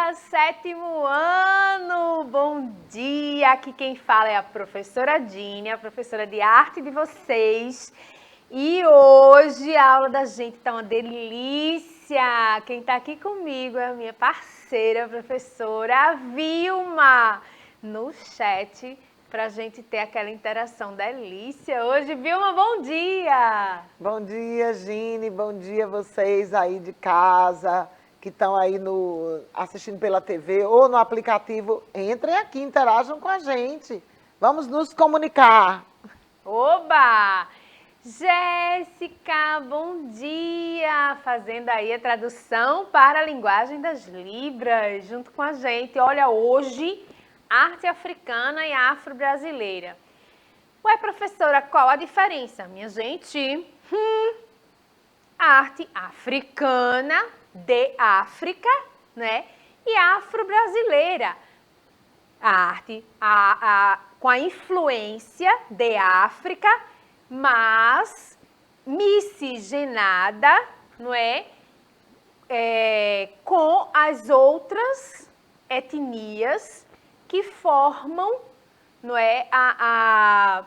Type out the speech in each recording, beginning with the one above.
dia, sétimo ano! Bom dia! Aqui quem fala é a professora Dini, a professora de arte de vocês. E hoje a aula da gente tá uma delícia! Quem tá aqui comigo é a minha parceira, a professora Vilma, no chat, pra gente ter aquela interação delícia hoje. Vilma, bom dia! Bom dia, Gine, bom dia vocês aí de casa, que estão aí assistindo pela TV ou no aplicativo. Entrem aqui, interajam com a gente. Vamos nos comunicar. Oba! Jéssica, bom dia! Fazendo aí a tradução para a linguagem das Libras, junto com a gente. Olha, hoje, arte africana e afro-brasileira. Ué, professora, qual a diferença? Minha gente, arte africana, de África, né? E afro-brasileira. A arte com a influência de África, mas miscigenada, não é? Com as outras etnias que formam, não é? A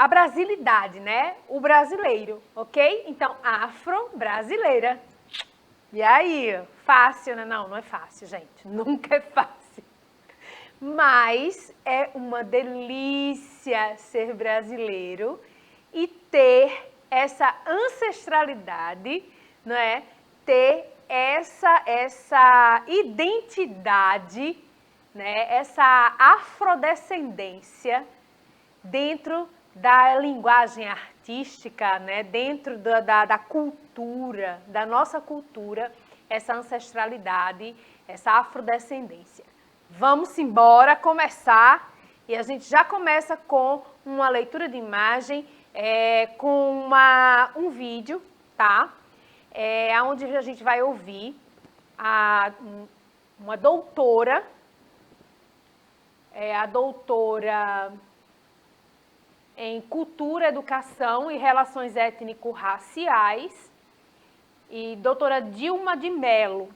brasilidade, né? O brasileiro, ok? Então, afro-brasileira. E aí, fácil, né? Não, não é fácil, gente. Nunca é fácil. Mas é uma delícia ser brasileiro e ter essa ancestralidade, não é? Ter essa identidade, né? Essa afrodescendência dentro da linguagem artística, né? Dentro da cultura, da nossa cultura, essa ancestralidade, essa afrodescendência. Vamos embora começar, e a gente já começa com uma leitura de imagem, com um vídeo, tá? Onde a gente vai ouvir uma doutora, a doutora em Cultura, Educação e Relações Étnico-Raciais, e doutora Dilma de Mello,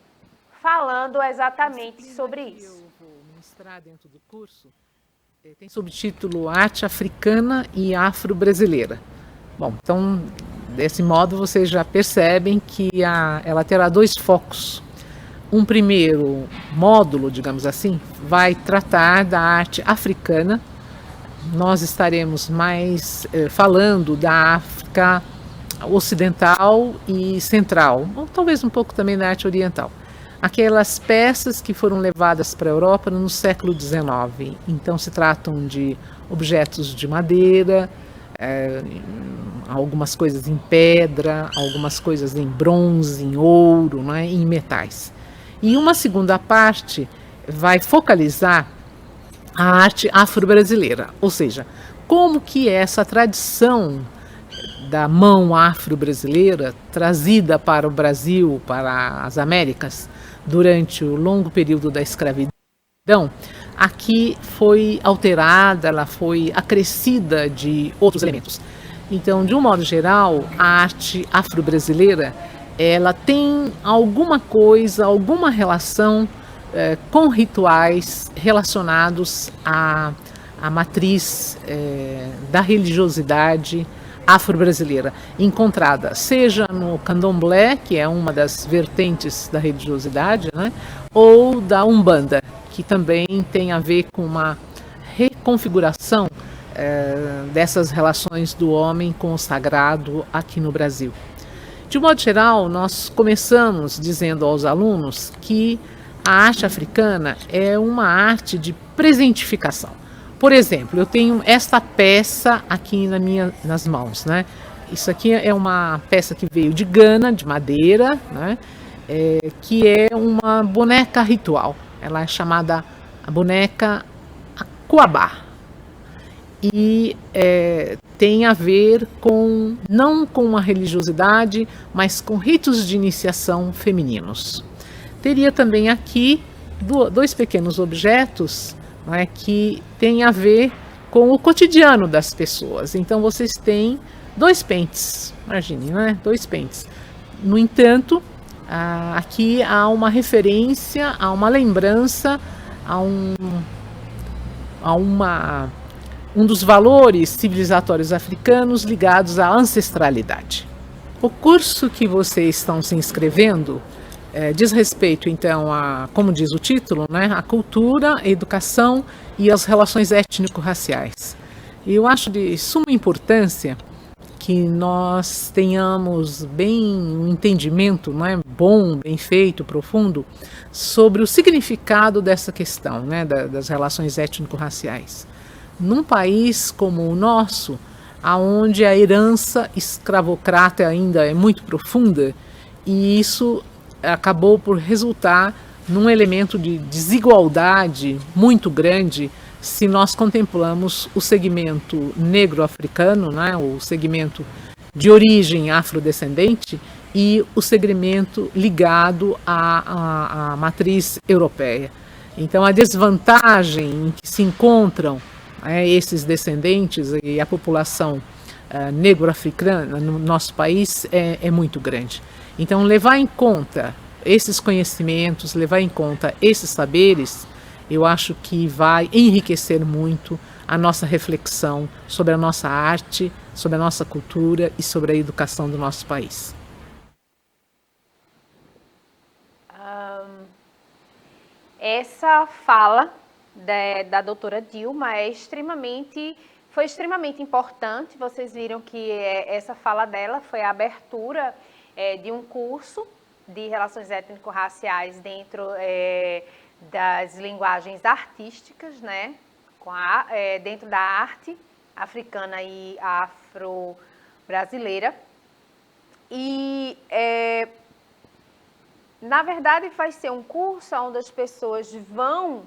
falando exatamente sobre isso. Eu vou ministrar dentro do curso, tem subtítulo Arte Africana e Afro-Brasileira. Bom, então, desse modo vocês já percebem que ela terá dois focos. Um primeiro módulo, digamos assim, vai tratar da arte africana. Nós estaremos mais falando da África ocidental e central, ou talvez um pouco também da arte oriental. Aquelas peças que foram levadas para a Europa no século XIX. Então se tratam de objetos de madeira, algumas coisas em pedra, algumas coisas em bronze, em ouro, né, em metais. E uma segunda parte vai focalizar a arte afro-brasileira, ou seja, como que essa tradição da mão afro-brasileira trazida para o Brasil, para as Américas, durante o longo período da escravidão, aqui foi alterada, ela foi acrescida de outros elementos. Então, de um modo geral, a arte afro-brasileira, ela tem alguma coisa, alguma relação com rituais relacionados à matriz da religiosidade afro-brasileira, encontrada seja no candomblé, que é uma das vertentes da religiosidade, né, ou da Umbanda, que também tem a ver com uma reconfiguração dessas relações do homem com o sagrado aqui no Brasil. De modo geral, nós começamos dizendo aos alunos que a arte africana é uma arte de presentificação. Por exemplo, eu tenho esta peça aqui nas mãos, né? Isso aqui é uma peça que veio de Gana, de madeira, né? Que é uma boneca ritual. Ela é chamada a boneca Cuabá. E tem a ver não com a religiosidade, mas com ritos de iniciação femininos. Teria também aqui dois pequenos objetos, né, que tem a ver com o cotidiano das pessoas. Então vocês têm dois pentes, imagine, né? Dois pentes. No entanto, aqui há uma referência, há uma lembrança, há um dos valores civilizatórios africanos ligados à ancestralidade. O curso que vocês estão se inscrevendo diz respeito, então, como diz o título, né, a cultura, a educação e as relações étnico-raciais. E eu acho de suma importância que nós tenhamos um entendimento, não é, bom, bem feito, profundo, sobre o significado dessa questão, né, das relações étnico-raciais. Num país como o nosso, onde a herança escravocrata ainda é muito profunda, e isso acabou por resultar num elemento de desigualdade muito grande se nós contemplamos o segmento negro-africano, né, o segmento de origem afrodescendente e o segmento ligado à matriz europeia. Então, a desvantagem em que se encontram esses descendentes e a população negro-africana no nosso país é muito grande. Então, levar em conta esses conhecimentos, levar em conta esses saberes, eu acho que vai enriquecer muito a nossa reflexão sobre a nossa arte, sobre a nossa cultura e sobre a educação do nosso país. Essa fala da doutora Dilma foi extremamente importante. Vocês viram que essa fala dela foi a abertura de um curso de relações étnico-raciais dentro das linguagens artísticas, né, dentro da arte africana e afro-brasileira. E, na verdade, vai ser um curso onde as pessoas vão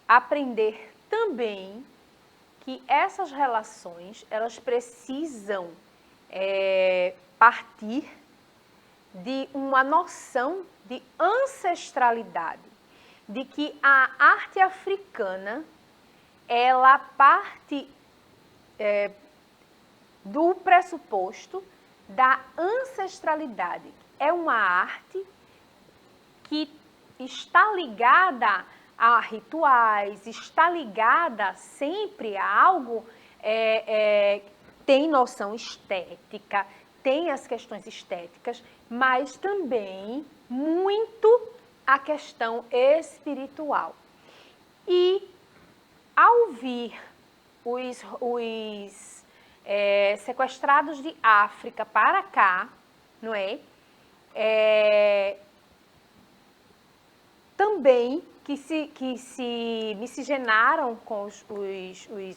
aprender também que essas relações, elas precisam partir de uma noção de ancestralidade, de que a arte africana, ela parte do pressuposto da ancestralidade. É uma arte que está ligada a rituais, está ligada sempre a algo, tem noção estética, tem as questões estéticas, mas também muito a questão espiritual. E ao vir os sequestrados de África para cá, não é? Também que se miscigenaram com os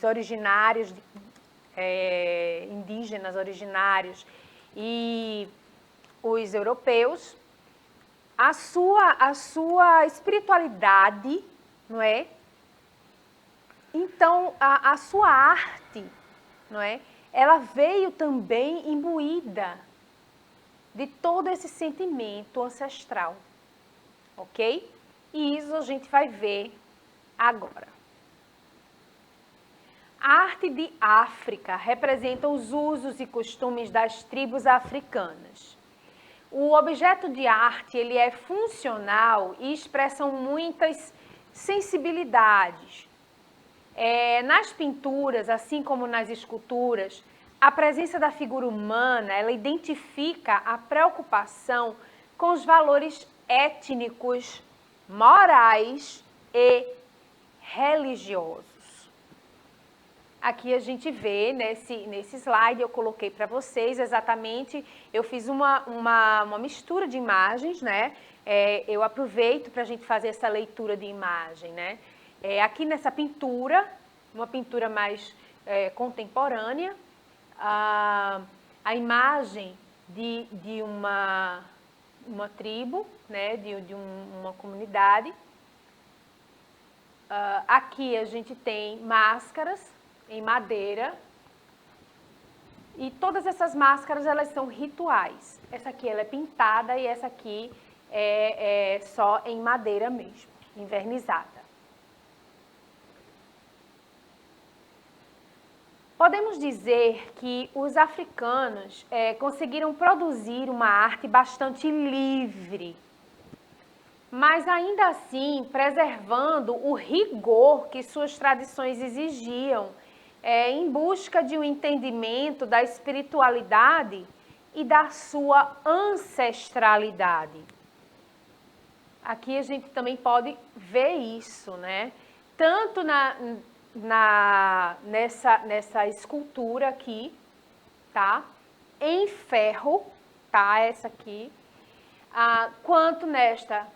originários, indígenas originários e os europeus, a sua espiritualidade, não é? Então, a sua arte, não é? Ela veio também imbuída de todo esse sentimento ancestral, ok? E isso a gente vai ver agora. A arte de África representa os usos e costumes das tribos africanas. O objeto de arte, ele é funcional e expressa muitas sensibilidades. Nas pinturas, assim como nas esculturas, a presença da figura humana, ela identifica a preocupação com os valores étnicos, morais e religiosos. Aqui a gente vê, nesse slide, eu coloquei para vocês exatamente, eu fiz uma mistura de imagens, né? Eu aproveito para a gente fazer essa leitura de imagem, né? Aqui nessa pintura, uma pintura mais contemporânea, a imagem de uma tribo, né? de uma comunidade. Aqui a gente tem máscaras em madeira, e todas essas máscaras, elas são rituais. Essa aqui ela é pintada e essa aqui é só em madeira mesmo, envernizada. podemos dizer que os africanos conseguiram produzir uma arte bastante livre, mas ainda assim preservando o rigor que suas tradições exigiam, em busca de um entendimento da espiritualidade e da sua ancestralidade. Aqui a gente também pode ver isso, né? Tanto nessa escultura aqui, tá? Em ferro, tá? Essa aqui, quanto nesta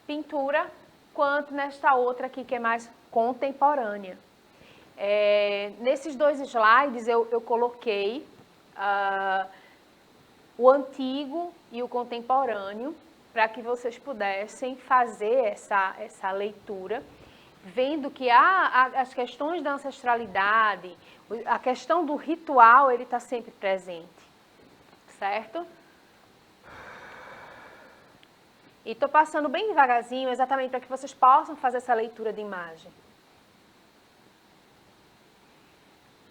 pintura, quanto nesta outra aqui que é mais contemporânea. Nesses dois slides eu coloquei o antigo e o contemporâneo para que vocês pudessem fazer essa leitura, vendo que as questões da ancestralidade, a questão do ritual, ele está sempre presente, certo? E estou passando bem devagarzinho, exatamente para que vocês possam fazer essa leitura de imagem.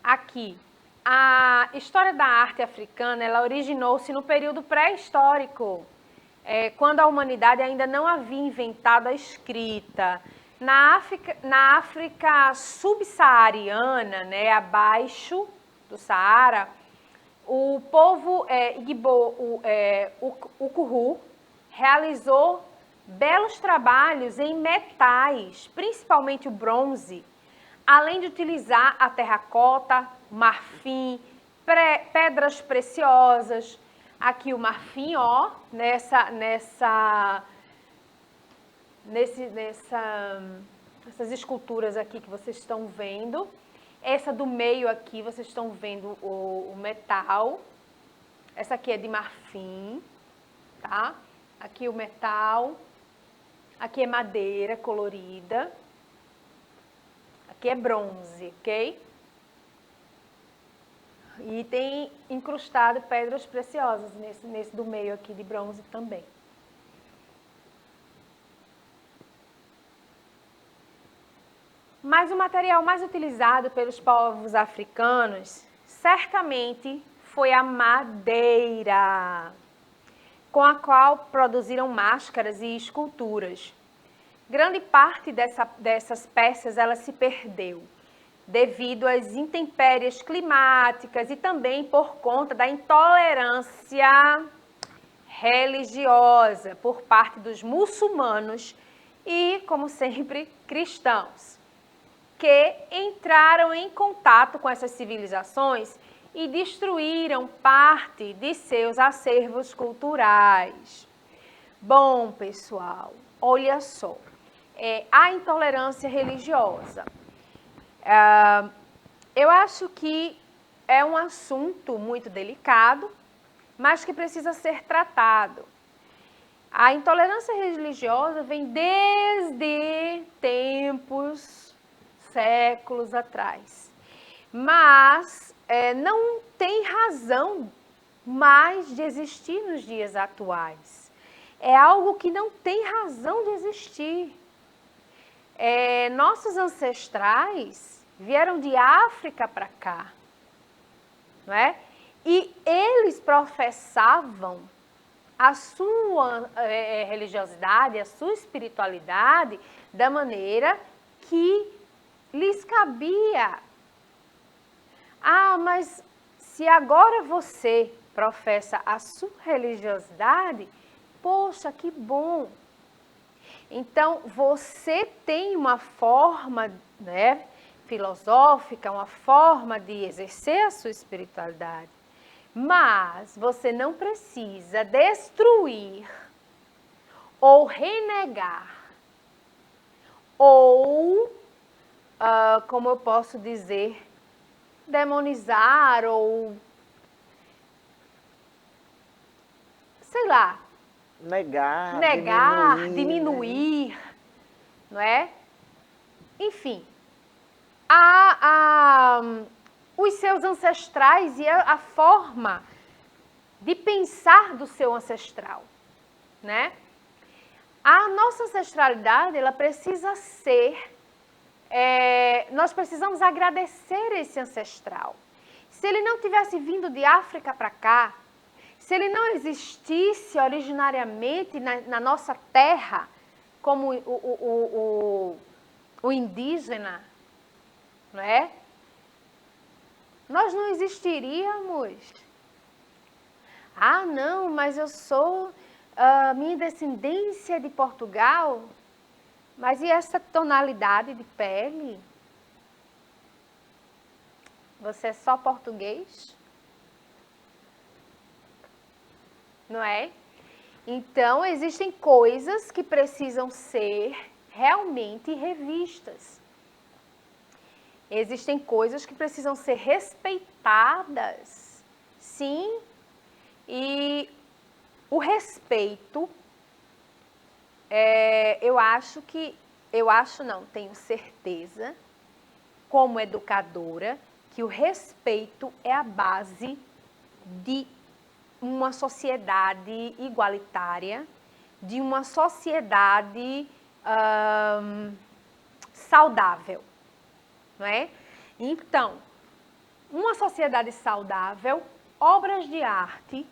Aqui, a história da arte africana, ela originou-se no período pré-histórico, quando a humanidade ainda não havia inventado a escrita. Na África subsaariana, né, abaixo do Saara, o povo Igbo, o Kuru, realizou belos trabalhos em metais, principalmente o bronze, além de utilizar a terracota, marfim, pedras preciosas. Aqui o marfim, ó, essas esculturas aqui que vocês estão vendo. Essa do meio aqui, vocês estão vendo o metal. Essa aqui é de marfim, tá? Aqui o metal. Aqui é madeira colorida. Aqui é bronze, ok? E tem incrustado pedras preciosas nesse do meio aqui de bronze também. Mas o material mais utilizado pelos povos africanos, certamente, foi a madeira, com a qual produziram máscaras e esculturas. Grande parte dessas peças ela se perdeu, devido às intempéries climáticas e também por conta da intolerância religiosa por parte dos muçulmanos e, como sempre, cristãos, que entraram em contato com essas civilizações e destruíram parte de seus acervos culturais. Bom, pessoal, olha só, a intolerância religiosa. Eu acho que é um assunto muito delicado, mas que precisa ser tratado. A intolerância religiosa vem desde tempos, séculos atrás, mas não tem razão mais de existir nos dias atuais. É algo que não tem razão de existir. Nossos ancestrais vieram de África para cá, não é? E eles professavam a sua religiosidade, a sua espiritualidade da maneira que lhes cabia. Mas se agora você professa a sua religiosidade, poxa, que bom! Então, você tem uma forma, né, filosófica, uma forma de exercer a sua espiritualidade, mas você não precisa destruir ou renegar ou, como eu posso dizer, demonizar ou, sei lá, negar, diminuir, né? não é? Enfim, os seus ancestrais e a forma de pensar do seu ancestral, né? A nossa ancestralidade, ela precisa ser, nós precisamos agradecer esse ancestral. Se ele não tivesse vindo de África para cá, se ele não existisse originariamente na nossa terra, como o indígena, não é? Nós não existiríamos. Ah, não, mas eu sou, minha descendência é de Portugal. Mas e essa tonalidade de pele? Você é só português? Não é? Então, existem coisas que precisam ser realmente revistas. Existem coisas que precisam ser respeitadas, sim, e o respeito, tenho certeza, como educadora, que o respeito é a base de uma sociedade igualitária, de uma sociedade saudável. Não é? Então, uma sociedade saudável, obras de arte,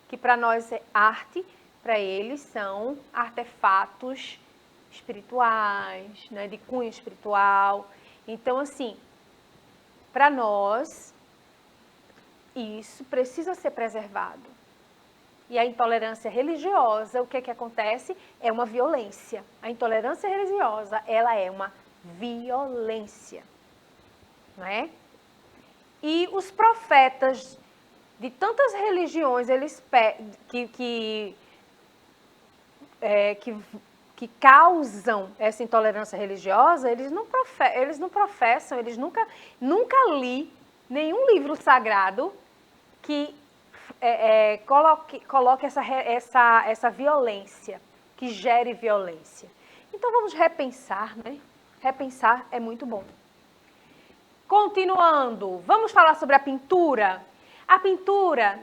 que para nós é arte, para eles são artefatos espirituais, né, de cunho espiritual. Então, assim, para nós, isso precisa ser preservado. E a intolerância religiosa, o que acontece? É uma violência. A intolerância religiosa, ela é uma violência, não é? E os profetas de tantas religiões, eles que causam essa intolerância religiosa, eles não professam, eles nunca li nenhum livro sagrado que coloque essa violência, que gere violência. Então vamos repensar, né? Repensar é muito bom. Continuando, vamos falar sobre a pintura. A pintura,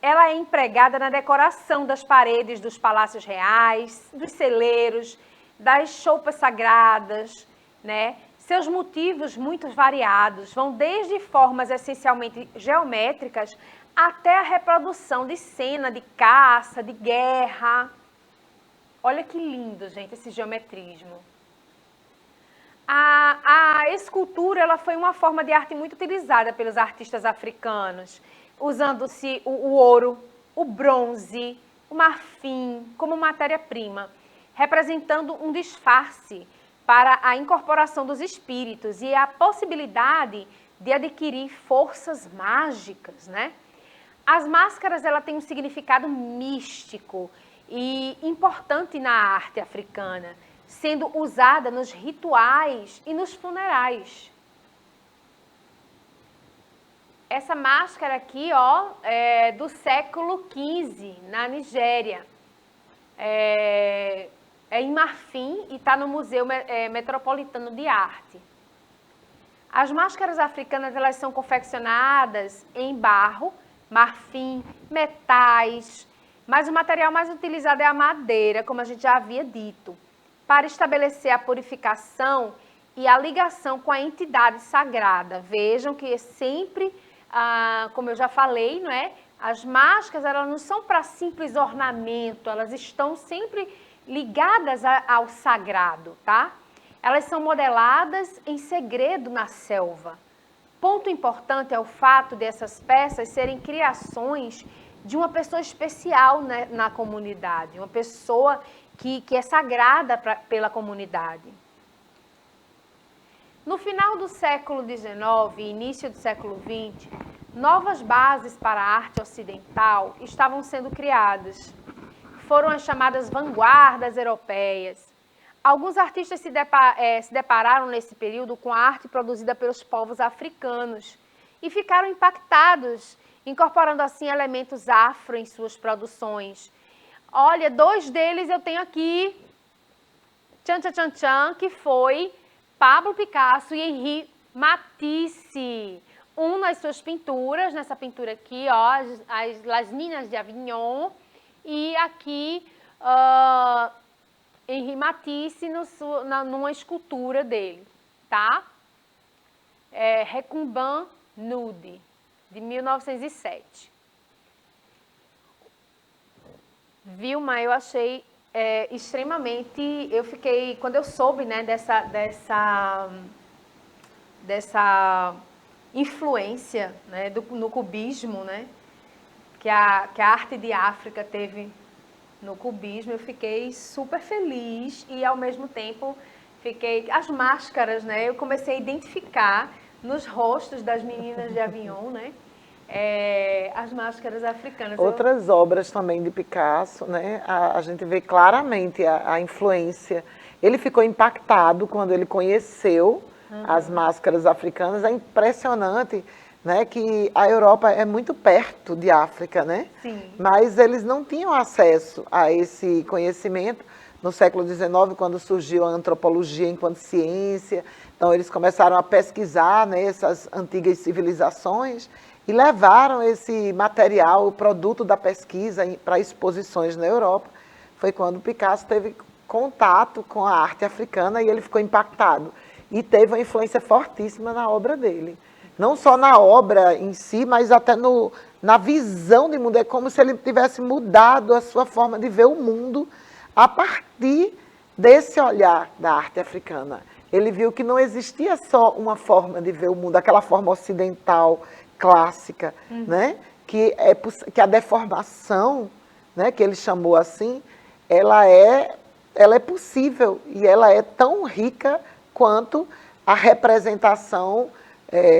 ela é empregada na decoração das paredes dos palácios reais, dos celeiros, das choupas sagradas, né? Seus motivos muito variados vão desde formas essencialmente geométricas até a reprodução de cena de caça, de guerra. Olha que lindo, gente, esse geometrismo. A escultura, ela foi uma forma de arte muito utilizada pelos artistas africanos, usando-se o ouro, o bronze, o marfim como matéria-prima, representando um disfarce para a incorporação dos espíritos e a possibilidade de adquirir forças mágicas, né? As máscaras, ela tem um significado místico e importante na arte africana, sendo usada nos rituais e nos funerais. Essa máscara aqui, ó, é do século XV, na Nigéria. É em marfim e está no Museu Metropolitano de Arte. As máscaras africanas, elas são confeccionadas em barro, marfim, metais, mas o material mais utilizado é a madeira, como a gente já havia dito, para estabelecer a purificação e a ligação com a entidade sagrada. Vejam que é sempre, como eu já falei, não é? As máscaras, elas não são para simples ornamento, elas estão sempre ligadas ao sagrado, tá? Elas são modeladas em segredo na selva. Ponto importante é o fato dessas peças serem criações de uma pessoa especial, né, na comunidade, uma pessoa que é sagrada pela comunidade. No final do século XIX e início do século XX, novas bases para a arte ocidental estavam sendo criadas. Foram as chamadas vanguardas europeias. Alguns artistas se depararam nesse período com a arte produzida pelos povos africanos e ficaram impactados, incorporando assim elementos afro em suas produções. Olha, 2 deles eu tenho aqui, que foi Pablo Picasso e Henri Matisse. Um nas suas pinturas, nessa pintura aqui, ó, Las Ninas de Avignon, e aqui Henri Matisse numa escultura dele, tá? Recumban Nude, de 1907. Vilma, eu achei extremamente... Eu fiquei... Quando eu soube, né, dessa influência, né, no cubismo, né, que a arte de África teve no cubismo, eu fiquei super feliz e, ao mesmo tempo, as máscaras, né, eu comecei a identificar nos rostos das meninas de Avignon, né, as máscaras africanas. Outras obras também de Picasso, né, a gente vê claramente a influência. Ele ficou impactado quando ele conheceu as máscaras africanas. É impressionante, né, que a Europa é muito perto de África, né? Sim. Mas eles não tinham acesso a esse conhecimento no século XIX, quando surgiu a antropologia enquanto ciência. Então, eles começaram a pesquisar, né, essas antigas civilizações e levaram esse material, o produto da pesquisa, para exposições na Europa. Foi quando Picasso teve contato com a arte africana e ele ficou impactado. E teve uma influência fortíssima na obra dele. Não só na obra em si, mas até na visão de mundo. É como se ele tivesse mudado a sua forma de ver o mundo a partir desse olhar da arte africana. Ele viu que não existia só uma forma de ver o mundo, aquela forma ocidental, clássica, né? Que a deformação, né, que ele chamou assim, ela é possível e ela é tão rica quanto a representação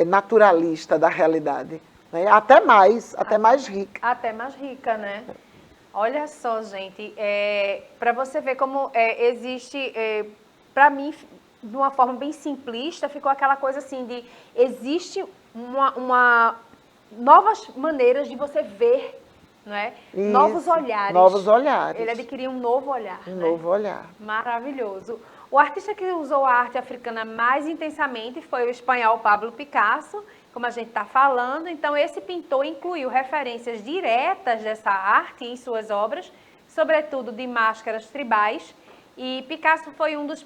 naturalista da realidade, né? Até mais rica. Até mais rica, né? Olha só, gente, para você ver como existe, para mim, de uma forma bem simplista, ficou aquela coisa assim de existe novas maneiras de você ver, não é? Isso, novos olhares. Novos olhares. Ele adquiriu um novo olhar. Novo olhar. Maravilhoso. O artista que usou a arte africana mais intensamente foi o espanhol Pablo Picasso, como a gente está falando. Então, esse pintor incluiu referências diretas dessa arte em suas obras, sobretudo de máscaras tribais. E Picasso foi um dos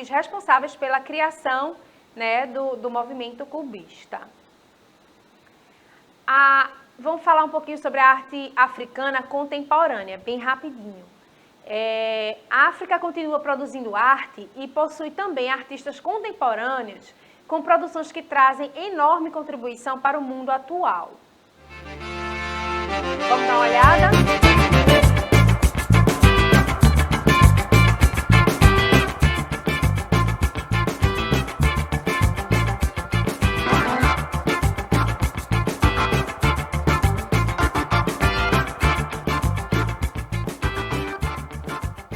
responsáveis pela criação, né, do movimento cubista. Vamos falar um pouquinho sobre a arte africana contemporânea, bem rapidinho. A África continua produzindo arte e possui também artistas contemporâneos com produções que trazem enorme contribuição para o mundo atual. Vamos dar uma olhada?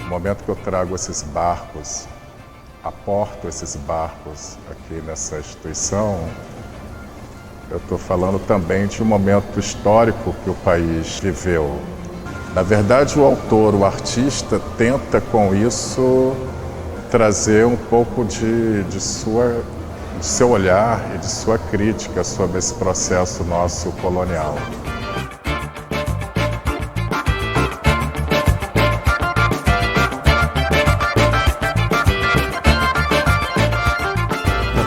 No momento que eu trago esses barcos, aporto esses barcos aqui nessa instituição, eu estou falando também de um momento histórico que o país viveu. Na verdade, o autor, o artista, tenta com isso trazer um pouco de seu olhar e de sua crítica sobre esse processo nosso colonial.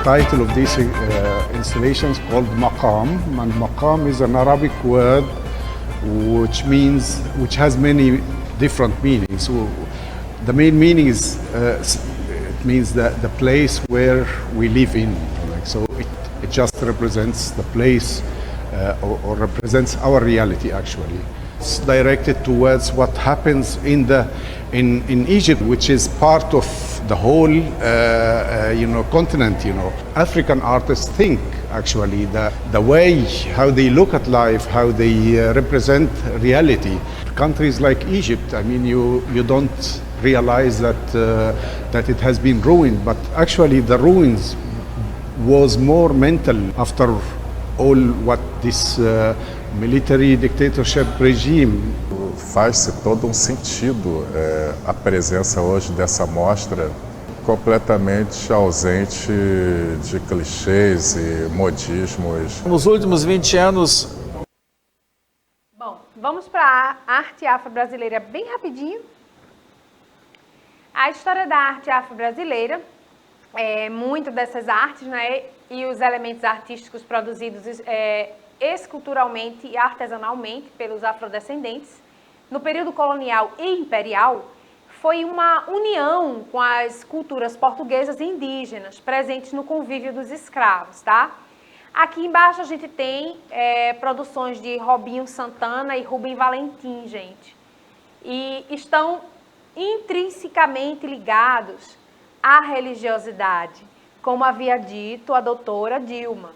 The title of this installation is called Maqam, and Maqam is an Arabic word which has many different meanings. So the main meaning is it means the place where we live in. So it just represents the place or represents our reality actually. It's directed towards what happens in Egypt, which is part of the whole continent. African artists think actually the way how they look at life, how they represent reality. Countries like Egypt, I mean, you don't realize that it has been ruined, but actually the ruins was more mental after all what this military dictatorship regime. Faz-se todo sentido a presença hoje dessa mostra completamente ausente de clichês e modismos. Nos últimos 20 anos... Bom, vamos para a arte afro-brasileira bem rapidinho. A história da arte afro-brasileira muitas dessas artes, né, e os elementos artísticos produzidos esculturalmente e artesanalmente pelos afrodescendentes, no período colonial e imperial, foi uma união com as culturas portuguesas e indígenas presentes no convívio dos escravos, tá? Aqui embaixo a gente tem produções de Robinho Santana e Rubem Valentim, gente. E estão intrinsecamente ligados à religiosidade, como havia dito a doutora Dilma.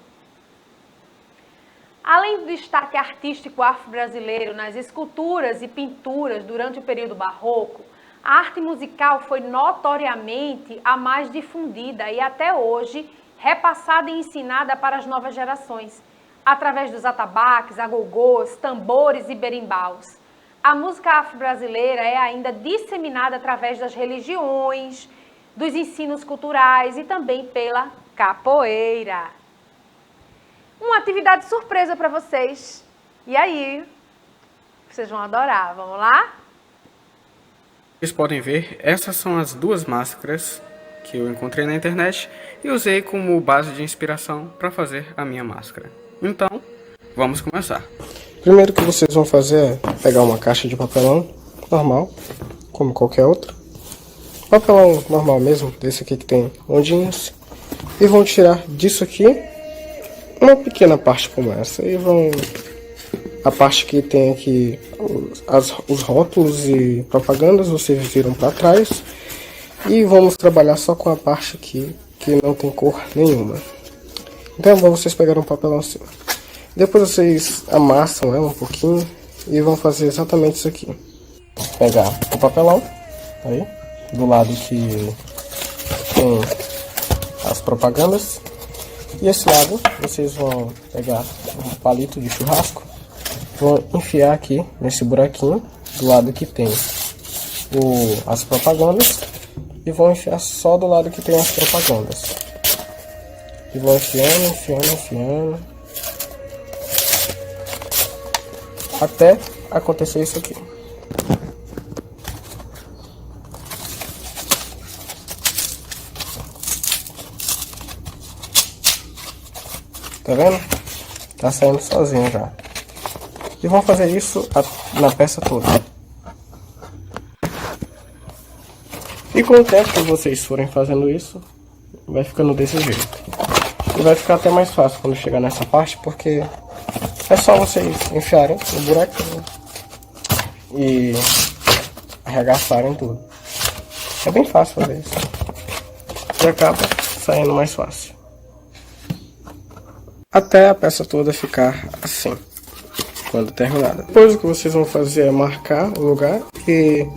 Além do destaque artístico afro-brasileiro nas esculturas e pinturas durante o período barroco, a arte musical foi notoriamente a mais difundida e até hoje repassada e ensinada para as novas gerações, através dos atabaques, agogôs, tambores e berimbaus. A música afro-brasileira é ainda disseminada através das religiões, dos ensinos culturais e também pela capoeira. Uma atividade surpresa para vocês. E aí? Vocês vão adorar. Vamos lá? Vocês podem ver, essas são as duas máscaras que eu encontrei na internet e usei como base de inspiração para fazer a minha máscara. Então, vamos começar. Primeiro que vocês vão fazer é pegar uma caixa de papelão normal, como qualquer outra. Papelão normal mesmo, desse aqui que tem ondinhas. E vão tirar disso aqui uma pequena parte como essa. E vão... A parte que tem aqui os rótulos e propagandas, vocês viram para trás. E vamos trabalhar só com a parte aqui que não tem cor nenhuma. Então vocês pegaram um papelão assim. Depois vocês amassam ela um pouquinho e vão fazer exatamente isso aqui. Pegar o papelão, aí, do lado que tem as propagandas. E esse lado vocês vão pegar um palito de churrasco, vão enfiar aqui nesse buraquinho, do lado que tem as propagandas. E vão enfiar só do lado que tem as propagandas. E vão enfiando. Até acontecer isso aqui. Tá vendo? Tá saindo sozinho já. E vão fazer isso na peça toda. E com o tempo que vocês forem fazendo isso, vai ficando desse jeito. E vai ficar até mais fácil quando chegar nessa parte, porque é só vocês enfiarem no buraco e arregaçarem tudo. É bem fácil fazer isso. E acaba saindo mais fácil. Até a peça toda ficar assim, quando terminada. Depois o que vocês vão fazer é marcar o lugar e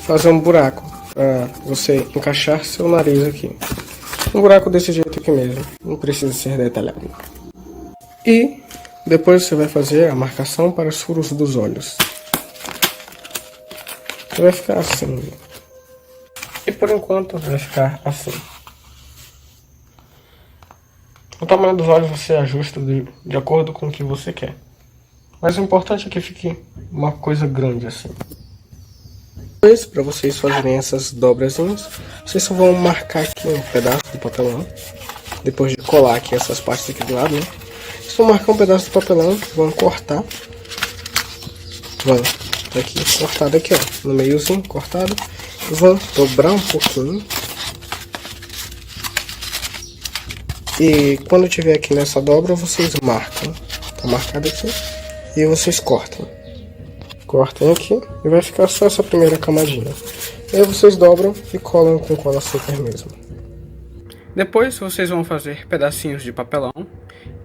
fazer um buraco para você encaixar seu nariz aqui. Um buraco desse jeito aqui mesmo, não precisa ser detalhado. E depois você vai fazer a marcação para os furos dos olhos. Vai ficar assim. E por enquanto vai ficar assim. O tamanho dos olhos você ajusta de acordo com o que você quer. Mas o importante é que fique uma coisa grande assim. Para vocês fazerem essas dobrazinhas, vocês só vão marcar aqui um pedaço do papelão. Depois de colar aqui essas partes aqui do lado, né? Vocês vão marcar um pedaço do papelão, vão cortar. Vão aqui, cortado aqui, ó, no meiozinho, cortado. Vão dobrar um pouquinho. E quando tiver aqui nessa dobra, vocês marcam. Tá marcado aqui. E vocês cortam. Cortem aqui e vai ficar só essa primeira camadinha. E aí vocês dobram e colam com cola super mesmo. Depois vocês vão fazer pedacinhos de papelão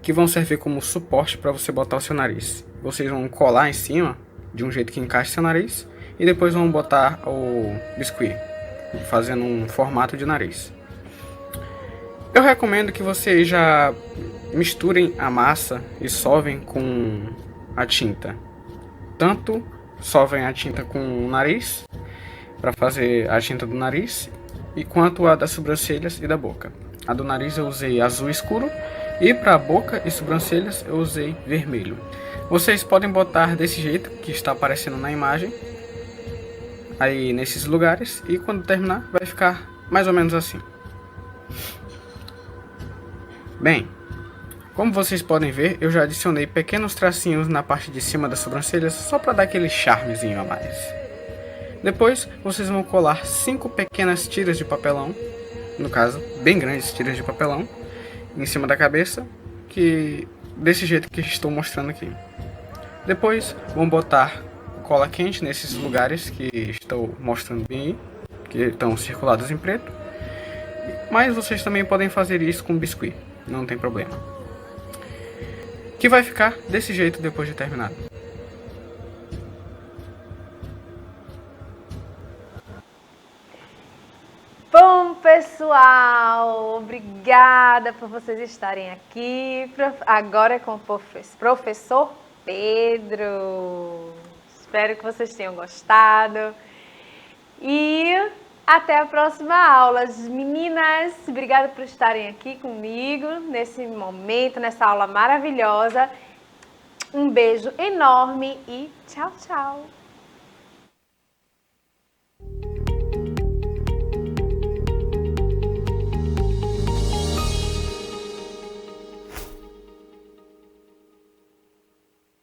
que vão servir como suporte para você botar o seu nariz. Vocês vão colar em cima de um jeito que encaixe seu nariz e depois vão botar o biscuit, fazendo um formato de nariz. Eu recomendo que vocês já misturem a massa e sovem com a tinta. Tanto sovem a tinta com o nariz, para fazer a tinta do nariz, e quanto a das sobrancelhas e da boca. A do nariz eu usei azul escuro, e para a boca e sobrancelhas eu usei vermelho. Vocês podem botar desse jeito, que está aparecendo na imagem, aí nesses lugares, e quando terminar vai ficar mais ou menos assim. Bem, como vocês podem ver, eu já adicionei pequenos tracinhos na parte de cima das sobrancelhas só para dar aquele charmezinho a mais. Depois, vocês vão colar 5 pequenas tiras de papelão, no caso, bem grandes tiras de papelão, em cima da cabeça, que desse jeito que estou mostrando aqui. Depois, vão botar cola quente nesses lugares que estou mostrando bem aí, que estão circulados em preto. Mas vocês também podem fazer isso com biscuit, não tem problema. Que vai ficar desse jeito depois de terminado. Bom, pessoal, obrigada por vocês estarem aqui. Agora é com o professor Pedro. Espero que vocês tenham gostado. E até a próxima aula. Meninas, obrigada por estarem aqui comigo nesse momento, nessa aula maravilhosa. Um beijo enorme e tchau, tchau.